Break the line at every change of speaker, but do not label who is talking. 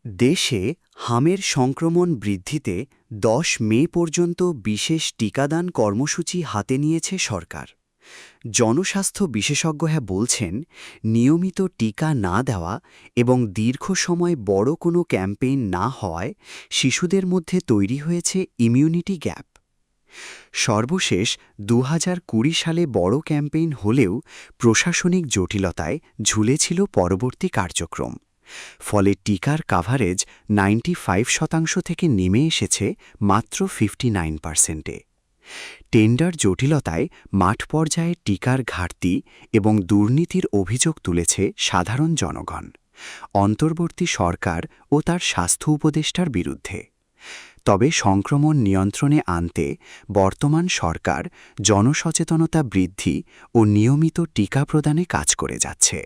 দেশে হামের সংক্রমণ বৃদ্ধিতে ১০ মে পর্যন্ত বিশেষ টিকাদান কর্মসূচি হাতে নিয়েছে সরকার। জনস্বাস্থ্য বিশেষজ্ঞরা বলছেন, নিয়মিত টিকা না দেওয়া এবং দীর্ঘ সময় বড় কোনো ক্যাম্পেইন না হওয়ায় শিশুদের মধ্যে তৈরি হয়েছে ইমিউনিটি গ্যাপ। সর্বশেষ ২০২০ সালে বড় ক্যাম্পেইন হলেও প্রশাসনিক জটিলতায় ঝুলেছিল পরবর্তী কার্যক্রম। ফলে টিকার কাভারেজ ৯৫% থেকে নেমে এসেছে মাত্র 59%-এ। টেন্ডার জটিলতায় মাঠ পর্যায়ে টিকার ঘাটতি এবং দুর্নীতির অভিযোগ তুলেছে সাধারণ জনগণ, অন্তর্বর্তী সরকার ও তার স্বাস্থ্য উপদেষ্টার বিরুদ্ধে। তবে সংক্রমণ নিয়ন্ত্রণে আনতে বর্তমান সরকার জনসচেতনতা বৃদ্ধি ও নিয়মিত টিকা প্রদানে কাজ করে যাচ্ছে।